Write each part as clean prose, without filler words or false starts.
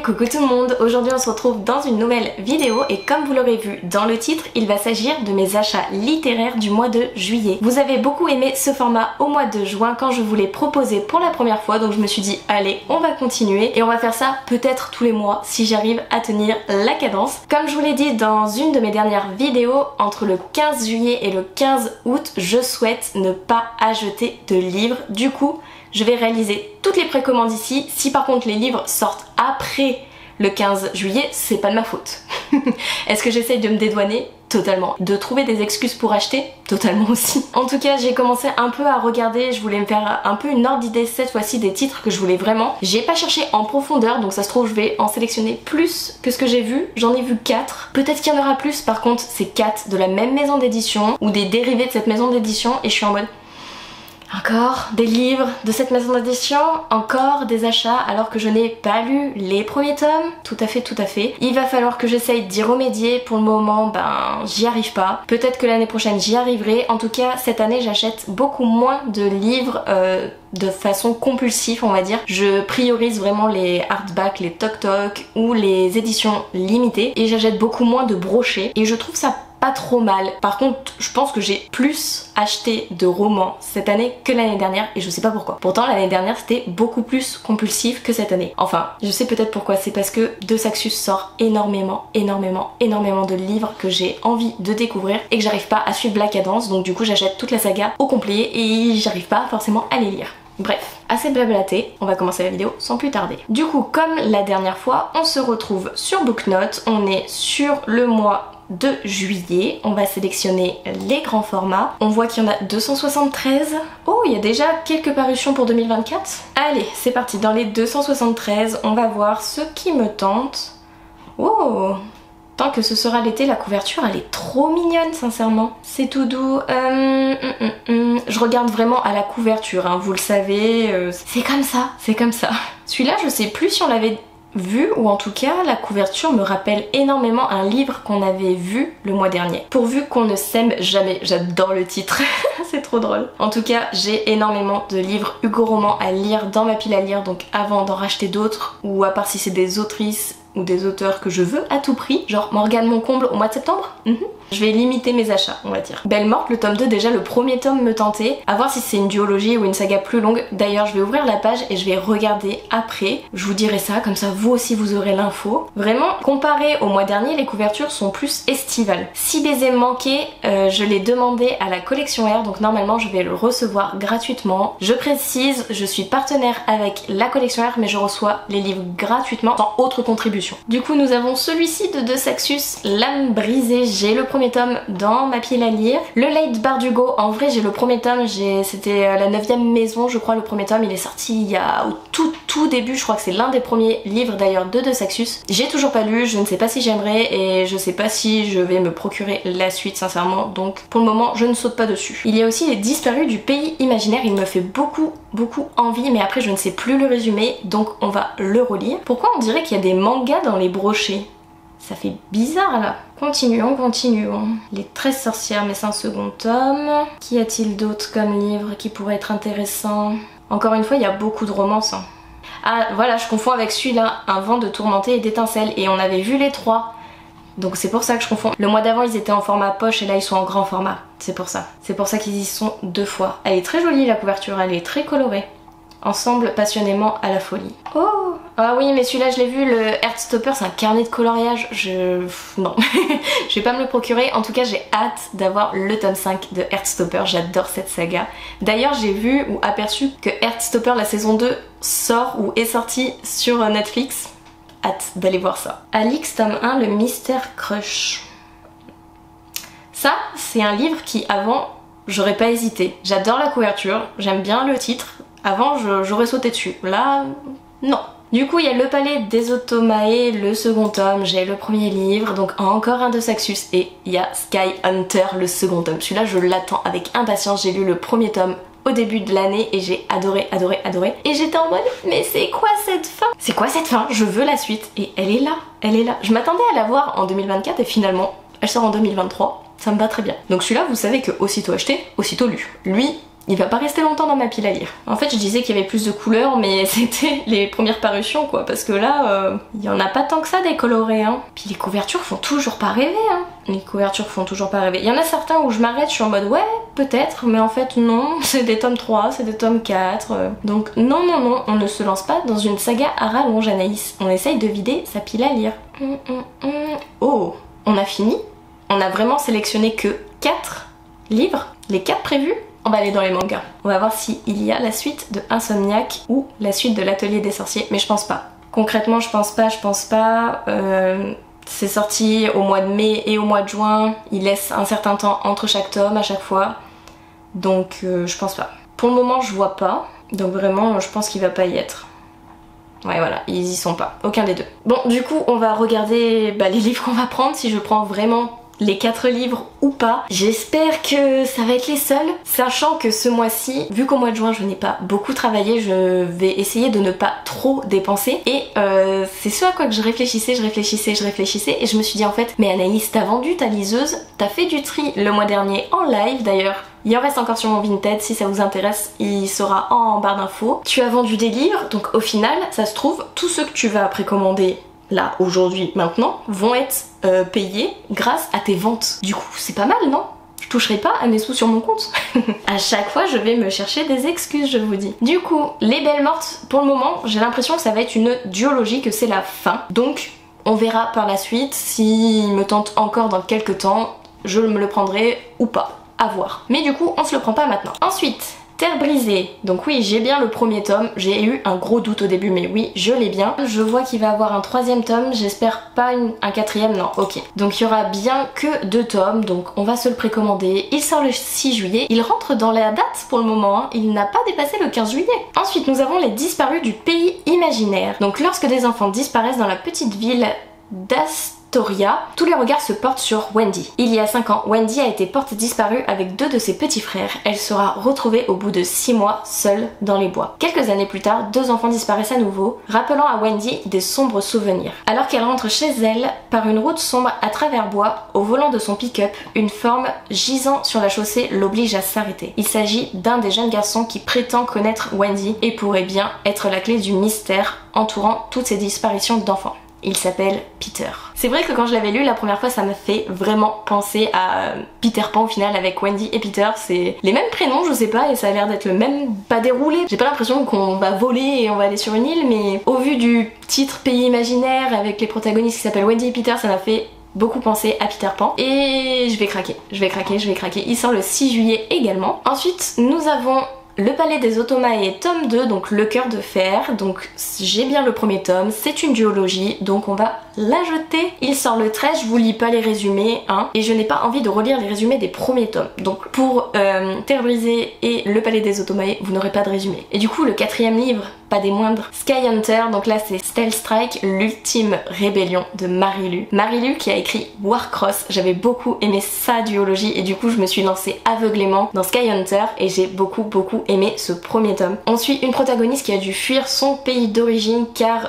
coucou tout le monde, aujourd'hui on se retrouve dans une nouvelle vidéo et comme vous l'aurez vu dans le titre, il va s'agir de mes achats littéraires du mois de juillet. Vous avez beaucoup aimé ce format au mois de juin quand je vous l'ai proposé pour la première fois, donc je me suis dit allez on va continuer et on va faire ça peut-être tous les mois si j'arrive à tenir la cadence. Comme je vous l'ai dit dans une de mes dernières vidéos, entre le 15 juillet et le 15 août, je souhaite ne pas acheter de livres. Du coup, je vais réaliser toutes les précommandes ici. Si par contre les livres sortent après le 15 juillet, c'est pas de ma faute. Est-ce que j'essaye de me dédouaner? Totalement. De trouver des excuses pour acheter? Totalement aussi. En tout cas, j'ai commencé un peu à regarder, je voulais me faire un peu une ordre d'idée cette fois-ci des titres que je voulais vraiment. J'ai pas cherché en profondeur, donc ça se trouve je vais en sélectionner plus que ce que j'ai vu. J'en ai vu 4. Peut-être qu'il y en aura plus, par contre c'est 4 de la même maison d'édition ou des dérivés de cette maison d'édition et je suis en mode... Encore des livres de cette maison d'édition, encore des achats alors que je n'ai pas lu les premiers tomes. Tout à fait, tout à fait. Il va falloir que j'essaye d'y remédier. Pour le moment, j'y arrive pas. Peut-être que l'année prochaine j'y arriverai. En tout cas, cette année j'achète beaucoup moins de livres de façon compulsive, on va dire. Je priorise vraiment les hardbacks, les toc-toc ou les éditions limitées et j'achète beaucoup moins de brochets et je trouve ça pas trop mal. Par contre, je pense que j'ai plus acheté de romans cette année que l'année dernière et je sais pas pourquoi. Pourtant, l'année dernière, c'était beaucoup plus compulsif que cette année. Enfin, je sais peut-être pourquoi. C'est parce que De Saxus sort énormément de livres que j'ai envie de découvrir et que j'arrive pas à suivre la cadence. Donc du coup, j'achète toute la saga au complet et j'arrive pas forcément à les lire. Bref, assez blablaté, on va commencer la vidéo sans plus tarder. Du coup, comme la dernière fois, on se retrouve sur Booknote. On est sur le mois de juillet, on va sélectionner les grands formats. On voit qu'il y en a 273. Oh, il y a déjà quelques parutions pour 2024. Allez, c'est parti, dans les 273, on va voir ce qui me tente. Oh, tant que ce sera l'été, la couverture elle est trop mignonne sincèrement. C'est tout doux. Je regarde vraiment à la couverture, hein, vous le savez. C'est comme ça, c'est comme ça. Celui-là, je sais plus si on l'avait vu ou en tout cas la couverture me rappelle énormément un livre qu'on avait vu le mois dernier. Pourvu qu'on ne s'aime jamais, j'adore le titre, c'est trop drôle. En tout cas j'ai énormément de livres Hugo Roman à lire dans ma pile à lire, donc avant d'en racheter d'autres ou à part si c'est des autrices ou des auteurs que je veux à tout prix, genre Morgane Moncomble au mois de septembre. Je vais limiter mes achats, on va dire. Belle Morte, le tome 2, déjà le premier tome me tentait. À voir si c'est une duologie ou une saga plus longue. D'ailleurs, je vais ouvrir la page et je vais regarder après. Je vous dirai ça, comme ça vous aussi vous aurez l'info. Vraiment, comparé au mois dernier, les couvertures sont plus estivales. Si Baiser manquait, je l'ai demandé à la collection R, donc normalement je vais le recevoir gratuitement. Je précise, je suis partenaire avec la collection R, mais je reçois les livres gratuitement sans autre contribution. Du coup, nous avons celui-ci de Saxus, L'âme brisée. J'ai le premier tome dans ma pile à lire. Le Late Bardugo, en vrai j'ai le premier tome, c'était la 9ème maison je crois, le premier tome, il est sorti il y a au tout début, je crois que c'est l'un des premiers livres d'ailleurs de Saxus. J'ai toujours pas lu, je ne sais pas si j'aimerais et je sais pas si je vais me procurer la suite sincèrement, donc pour le moment je ne saute pas dessus. Il y a aussi Les Disparus du Pays Imaginaire, il me fait beaucoup envie mais après je ne sais plus le résumé donc on va le relire. Pourquoi on dirait qu'il y a des mangas dans les brochets? Ça fait bizarre là. Continuons. Les 13 sorcières, mais c'est un second tome. Qu'y a-t-il d'autre comme livre qui pourrait être intéressant? Encore une fois, il y a beaucoup de romances. Hein. Ah voilà, je confonds avec celui-là, Un vent de tourmenté et d'étincelles. Et on avait vu les 3. Donc c'est pour ça que je confonds. Le mois d'avant, ils étaient en format poche et là, ils sont en grand format. C'est pour ça. C'est pour ça qu'ils y sont 2 fois. Elle est très jolie la couverture, elle est très colorée. Ensemble passionnément à la folie. Oh! Ah oui mais celui-là je l'ai vu, le Heartstopper, c'est un carnet de coloriage, non. Je vais pas me le procurer, en tout cas j'ai hâte d'avoir le tome 5 de Heartstopper, j'adore cette saga. D'ailleurs j'ai vu ou aperçu que Heartstopper la saison 2 sort ou est sortie sur Netflix. Hâte d'aller voir ça. Alix tome 1, le Mystère Crush. Ça c'est un livre qui avant j'aurais pas hésité. J'adore la couverture, j'aime bien le titre. Avant j'aurais sauté dessus, là non. Du coup il y a Le Palais des Automae, le second tome, j'ai le premier livre, donc encore un de Saxus et il y a Sky Hunter, le second tome. Celui-là je l'attends avec impatience, j'ai lu le premier tome au début de l'année et j'ai adoré. Et j'étais en mode mais c'est quoi cette fin? C'est quoi cette fin? Je veux la suite et elle est là. Je m'attendais à la voir en 2024 et finalement elle sort en 2023, ça me va très bien. Donc celui-là vous savez que aussitôt acheté, aussitôt lu. Lui, il va pas rester longtemps dans ma pile à lire. En fait, je disais qu'il y avait plus de couleurs, mais c'était les premières parutions quoi, parce que là, il y en a pas tant que ça des colorés, hein. Puis les couvertures font toujours pas rêver, hein. Les couvertures font toujours pas rêver. Il y en a certains où je m'arrête, je suis en mode ouais, peut-être, mais en fait non, c'est des tomes 3, c'est des tomes 4. Donc non, non, non, on ne se lance pas dans une saga à rallonge, Anaïs. On essaye de vider sa pile à lire. Oh, on a fini? On a vraiment sélectionné que 4 livres? Les 4 prévus? On va aller dans les mangas. On va voir s'il y a la suite de Insomniac ou la suite de l'Atelier des Sorciers, mais je pense pas. Concrètement, je pense pas. C'est sorti au mois de mai et au mois de juin. Il laisse un certain temps entre chaque tome à chaque fois. Donc je pense pas. Pour le moment, je vois pas. Donc vraiment, je pense qu'il va pas y être. Ouais voilà, ils y sont pas. Aucun des deux. Bon, du coup, on va regarder les livres qu'on va prendre, si je prends vraiment les 4 livres ou pas. J'espère que ça va être les seuls, sachant que ce mois-ci, vu qu'au mois de juin je n'ai pas beaucoup travaillé, je vais essayer de ne pas trop dépenser. Et c'est ce à quoi que je réfléchissais et je me suis dit en fait, mais Anaïs, t'as vendu ta liseuse, t'as fait du tri le mois dernier en live d'ailleurs. Il en reste encore sur mon Vinted, si ça vous intéresse, il sera en barre d'infos. Tu as vendu des livres, donc au final, ça se trouve, tous ceux que tu vas précommander là, aujourd'hui, maintenant, vont être payés grâce à tes ventes. Du coup, c'est pas mal, non? Je toucherai pas à mes sous sur mon compte. À chaque fois, je vais me chercher des excuses, je vous dis. Du coup, Les Belles Mortes, pour le moment, j'ai l'impression que ça va être une duologie, que c'est la fin. Donc, on verra par la suite, s'il me tente encore dans quelques temps, je me le prendrai ou pas. À voir. Mais du coup, on se le prend pas maintenant. Ensuite, Terre brisée. Donc oui, j'ai bien le premier tome. J'ai eu un gros doute au début, mais oui, je l'ai bien. Je vois qu'il va avoir un 3e tome. J'espère pas un 4e, non, ok. Donc il y aura bien que 2 tomes, donc on va se le précommander. Il sort le 6 juillet. Il rentre dans la date pour le moment, hein. Il n'a pas dépassé le 15 juillet. Ensuite, nous avons Les Disparus du pays imaginaire. Donc lorsque des enfants disparaissent dans la petite ville d'Astoria, tous les regards se portent sur Wendy. Il y a 5 ans, Wendy a été portée disparue avec 2 de ses petits frères. Elle sera retrouvée au bout de 6 mois, seule dans les bois. Quelques années plus tard, 2 enfants disparaissent à nouveau, rappelant à Wendy des sombres souvenirs. Alors qu'elle rentre chez elle, par une route sombre à travers bois, au volant de son pick-up, une forme gisant sur la chaussée l'oblige à s'arrêter. Il s'agit d'un des jeunes garçons qui prétend connaître Wendy et pourrait bien être la clé du mystère entourant toutes ces disparitions d'enfants. Il s'appelle Peter. C'est vrai que quand je l'avais lu la première fois, ça m'a fait vraiment penser à Peter Pan au final, avec Wendy et Peter. C'est les mêmes prénoms, je sais pas, et ça a l'air d'être le même, pas déroulé. J'ai pas l'impression qu'on va voler et on va aller sur une île, mais au vu du titre Pays imaginaire avec les protagonistes qui s'appellent Wendy et Peter, ça m'a fait beaucoup penser à Peter Pan. Et je vais craquer. Il sort le 6 juillet également. Ensuite, nous avons Le Palais des Automae, tome 2, donc Le Cœur de Fer. Donc j'ai bien le premier tome, c'est une duologie, donc on va la jeter. Il sort le 13, je vous lis pas les résumés, hein, et je n'ai pas envie de relire les résumés des premiers tomes. Donc pour Terre brisée et Le Palais des Automae, vous n'aurez pas de résumé. Et du coup, le 4e livre, pas des moindres, Sky Hunter, donc là c'est Stealth Strike, l'ultime rébellion de Marilu. Marilu qui a écrit Warcross, j'avais beaucoup aimé sa duologie et du coup je me suis lancée aveuglément dans Sky Hunter et j'ai beaucoup aimé ce premier tome. On suit une protagoniste qui a dû fuir son pays d'origine car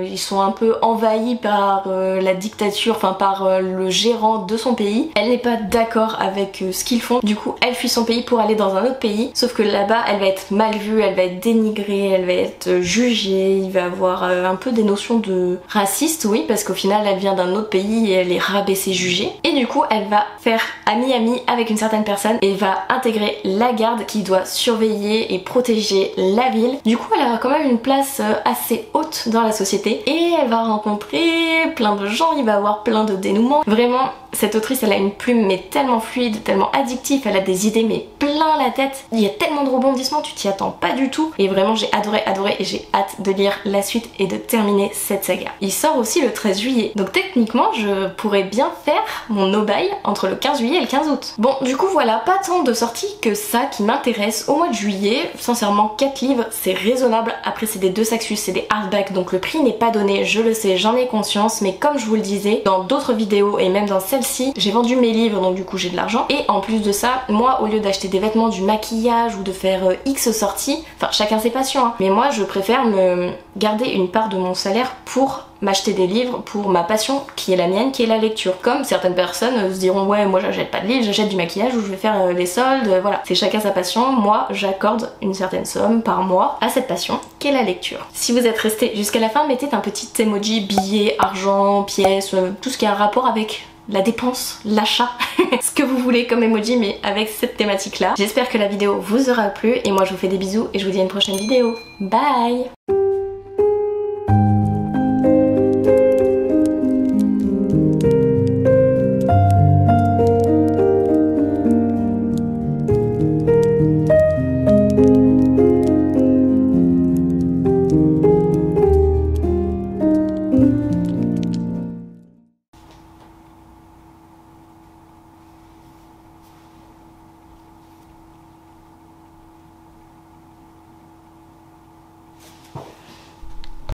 ils sont un peu envahis par la dictature, enfin par le gérant de son pays. Elle n'est pas d'accord avec ce qu'ils font, du coup elle fuit son pays pour aller dans un autre pays, sauf que là-bas elle va être mal vue, elle va être dénigrée, elle va être jugée, il va avoir un peu des notions de raciste, oui, parce qu'au final elle vient d'un autre pays et elle est rabaissée, jugée. Et du coup elle va faire ami-ami avec une certaine personne et va intégrer la garde qui doit surveiller et protéger la ville. Du coup elle a quand même une place assez haute dans la société et elle va rencontrer plein de gens, il va avoir plein de dénouements. Vraiment, cette autrice elle a une plume mais tellement fluide, tellement addictive, elle a des idées mais plein la tête. Il y a tellement de rebondissements, tu t'y attends pas du tout. Et vraiment j'ai adoré et j'ai hâte de lire la suite et de terminer cette saga. Il sort aussi le 13 juillet. Donc techniquement je pourrais bien faire mon no-buy entre le 15 juillet et le 15 août. Bon du coup voilà, pas tant de sorties que ça qui m'intéresse au mois de de juillet, sincèrement 4 livres c'est raisonnable. Après c'est des 2 Saxus, c'est des hardbacks, donc le prix n'est pas donné, je le sais, j'en ai conscience, mais comme je vous le disais dans d'autres vidéos et même dans celle-ci, j'ai vendu mes livres donc du coup j'ai de l'argent. Et en plus de ça, moi au lieu d'acheter des vêtements, du maquillage ou de faire X sorties, enfin chacun ses passions hein, mais moi je préfère me garder une part de mon salaire pour m'acheter des livres pour ma passion qui est la mienne, qui est la lecture. Comme certaines personnes se diront ouais moi j'achète pas de livres, j'achète du maquillage ou je vais faire les soldes, voilà. C'est chacun sa passion, moi j'accorde une certaine somme par mois à cette passion qui est la lecture. Si vous êtes resté jusqu'à la fin, mettez un petit emoji billet, argent, pièce, tout ce qui a un rapport avec la dépense, l'achat, ce que vous voulez comme emoji mais avec cette thématique là. J'espère que la vidéo vous aura plu et moi je vous fais des bisous et je vous dis à une prochaine vidéo. Bye!